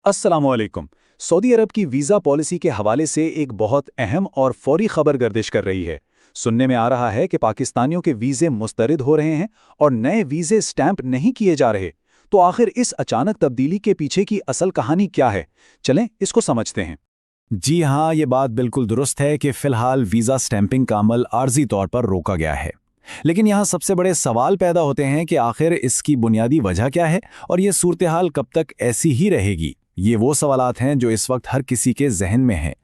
अस्सलाम वालेकुम। सऊदी अरब की वीज़ा पॉलिसी के हवाले से एक बहुत अहम और फौरी खबर गर्दिश कर रही है। सुनने में आ रहा है कि पाकिस्तानियों के वीज़े मुस्तरद हो रहे हैं और नए वीज़े स्टैंप नहीं किए जा रहे। तो आखिर इस अचानक तब्दीली के पीछे की असल कहानी क्या है? चलें इसको समझते हैं। जी हाँ, ये बात बिल्कुल दुरुस्त है कि फ़िलहाल वीज़ा स्टैंपिंग का अमल आर्जी तौर पर रोका गया है। लेकिन यहाँ सबसे बड़े सवाल पैदा होते हैं कि आखिर इसकी बुनियादी वजह क्या है और ये सूरत-हाल कब तक ऐसी ही रहेगी। ये वो सवालात हैं जो इस वक्त हर किसी के जहन में हैं।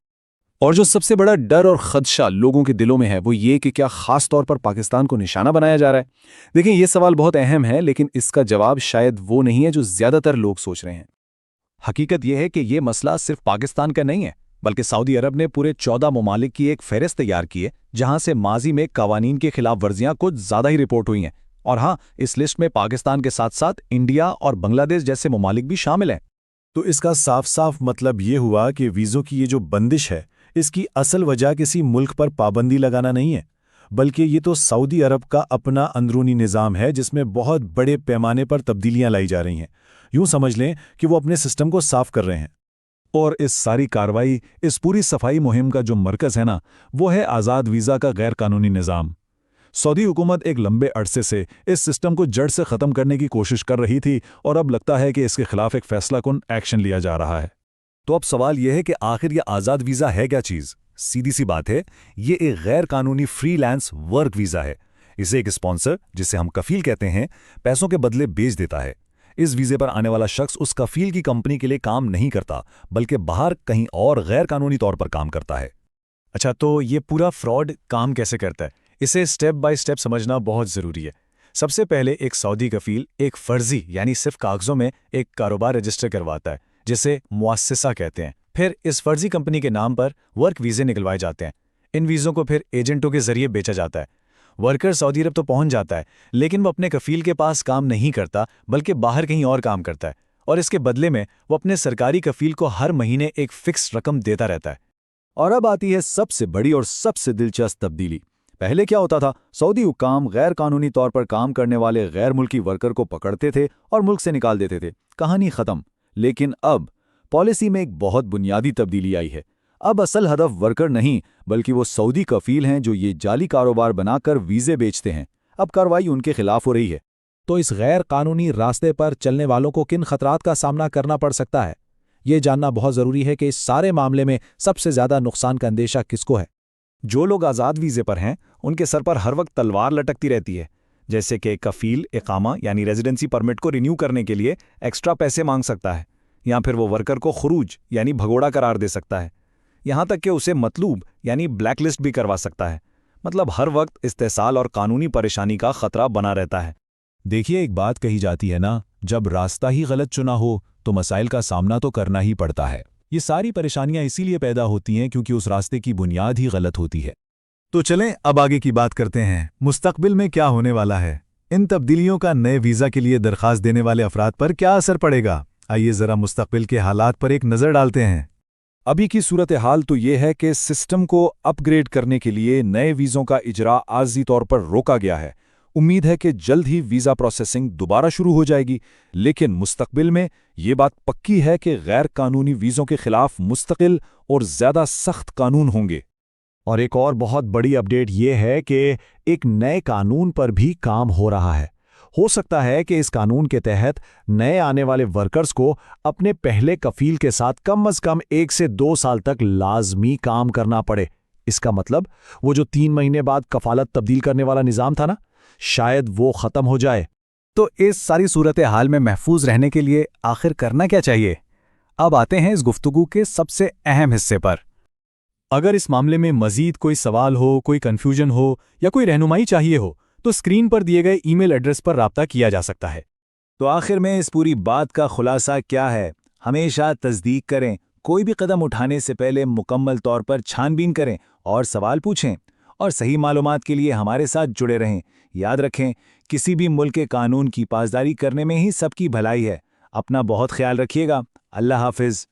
और जो सबसे बड़ा डर और खदशा लोगों के दिलों में है वो ये कि क्या खास तौर पर पाकिस्तान को निशाना बनाया जा रहा है। देखिए, ये सवाल बहुत अहम है, लेकिन इसका जवाब शायद वो नहीं है जो ज्यादातर लोग सोच रहे हैं। हकीकत यह है कि ये मसला सिर्फ पाकिस्तान का नहीं है, बल्कि सऊदी अरब ने पूरे 14 ममालिक की एक फहरिस्त तैयार की है जहां से माजी में कवानीन की खिलाफ वर्जियां कुछ ज्यादा ही रिपोर्ट हुई हैं। और हाँ, इस लिस्ट में पाकिस्तान के साथ साथ इंडिया और बांग्लादेश जैसे ममालिक भी शामिल हैं। तो इसका साफ साफ मतलब ये हुआ कि वीज़ों की ये जो बंदिश है, इसकी असल वजह किसी मुल्क पर पाबंदी लगाना नहीं है, बल्कि ये तो सऊदी अरब का अपना अंदरूनी निज़ाम है जिसमें बहुत बड़े पैमाने पर तब्दीलियां लाई जा रही हैं। यूं समझ लें कि वो अपने सिस्टम को साफ कर रहे हैं। और इस सारी कार्रवाई, इस पूरी सफाई मुहिम का जो मरकज़ है ना, वो है आज़ाद वीज़ा का गैर कानूनी निज़ाम। सऊदी हुकूमत एक लंबे अरसे से इस सिस्टम को जड़ से ख़त्म करने की कोशिश कर रही थी और अब लगता है कि इसके खिलाफ एक फैसलाकुन एक्शन लिया जा रहा है। तो अब सवाल यह है कि आखिर ये आज़ाद वीज़ा है क्या चीज़? सीधी सी बात है, ये एक गैर कानूनी फ्रीलांस वर्क वीज़ा है। इसे एक स्पॉन्सर, जिसे हम कफील कहते हैं, पैसों के बदले बेच देता है। इस वीज़े पर आने वाला शख्स उस कफील की कंपनी के लिए काम नहीं करता, बल्कि बाहर कहीं और गैर कानूनी तौर पर काम करता है। अच्छा, तो ये पूरा फ्रॉड काम कैसे करता है? इसे स्टेप बाय स्टेप समझना बहुत ज़रूरी है। सबसे पहले एक सऊदी कफील एक फ़र्ज़ी यानी सिर्फ कागज़ों में एक कारोबार रजिस्टर करवाता है, जिसे मुअस्सिसा कहते हैं। फिर इस फर्जी कंपनी के नाम पर वर्क वीज़े निकलवाए जाते हैं। इन वीज़ों को फिर एजेंटों के जरिए बेचा जाता है। वर्कर सऊदी अरब तो पहुंच जाता है, लेकिन वो अपने कफील के पास काम नहीं करता, बल्कि बाहर कहीं और काम करता है। और इसके बदले में वो अपने सरकारी कफील को हर महीने एक फिक्स रकम देता रहता है। और अब आती है सबसे बड़ी और सबसे दिलचस्प तब्दीली। पहले क्या होता था? सऊदी हुक्काम गैर कानूनी तौर पर काम करने वाले गैर मुल्की वर्कर को पकड़ते थे और मुल्क से निकाल देते थे, कहानी खत्म। लेकिन अब पॉलिसी में एक बहुत बुनियादी तब्दीली आई है। अब असल हदफ वर्कर नहीं, बल्कि वो सऊदी कफील हैं जो ये जाली कारोबार बनाकर वीज़े बेचते हैं। अब कार्रवाई उनके खिलाफ हो रही है। तो इस गैर कानूनी रास्ते पर चलने वालों को किन खतरात का सामना करना पड़ सकता है? ये जानना बहुत ज़रूरी है कि इस सारे मामले में सबसे ज़्यादा नुकसान का अंदेशा किसको है। जो लोग आज़ाद वीज़े पर हैं, उनके सर पर हर वक्त तलवार लटकती रहती है, जैसे कि कफील इकामा यानी रेजिडेंसी परमिट को रिन्यू करने के लिए एक्स्ट्रा पैसे मांग सकता है, या फिर वो वर्कर को खुरूज यानी भगोड़ा करार दे सकता है। यहाँ तक कि उसे मतलूब यानी ब्लैक लिस्ट भी करवा सकता है। मतलब हर वक्त इस्तेसाल और कानूनी परेशानी का खतरा बना रहता है। देखिए, एक बात कही जाती है ना, जब रास्ता ही गलत चुना हो तो मसाइल का सामना तो करना ही पड़ता है। ये सारी परेशानियां इसीलिए पैदा होती हैं क्योंकि उस रास्ते की बुनियाद ही गलत होती है। तो चलें अब आगे की बात करते हैं। मुस्तकबिल में क्या होने वाला है? इन तब्दीलियों का नए वीज़ा के लिए दरख्वास्त देने वाले अफराद पर क्या असर पड़ेगा? आइए ज़रा मुस्तकबिल के हालात पर एक नज़र डालते हैं। अभी की सूरत हाल तो ये है कि सिस्टम को अपग्रेड करने के लिए नए वीज़ों का इजरा आर्जी तौर पर रोका गया है। उम्मीद है कि जल्द ही वीज़ा प्रोसेसिंग दोबारा शुरू हो जाएगी, लेकिन मुस्तकबिल में ये बात पक्की है कि गैर कानूनी वीज़ों के खिलाफ मुस्तकिल और ज़्यादा सख्त कानून होंगे। और एक और बहुत बड़ी अपडेट ये है कि एक नए कानून पर भी काम हो रहा है। हो सकता है कि इस कानून के तहत नए आने वाले वर्कर्स को अपने पहले कफील के साथ कम से कम 1 से 2 साल तक लाजमी काम करना पड़े। इसका मतलब वो जो 3 महीने बाद कफालत तब्दील करने वाला निज़ाम था ना, शायद वो ख़त्म हो जाए। तो इस सारी सूरत हाल में महफूज रहने के लिए आखिर करना क्या चाहिए? अब आते हैं इस गुफ्तगू के सबसे अहम हिस्से पर। अगर इस मामले में मज़ीद कोई सवाल हो, कोई कन्फ्यूजन हो या कोई रहनुमाई चाहिए हो, तो स्क्रीन पर दिए गए ईमेल एड्रेस पर राब्ता किया जा सकता है। तो आखिर में इस पूरी बात का खुलासा क्या है? हमेशा तस्दीक करें, कोई भी कदम उठाने से पहले मुकम्मल तौर पर छानबीन करें और सवाल पूछें, और सही मालूमात के लिए हमारे साथ जुड़े रहें। याद रखें, किसी भी मुल्क के कानून की पासदारी करने में ही सबकी भलाई है। अपना बहुत ख्याल रखिएगा। अल्लाह हाफिज़।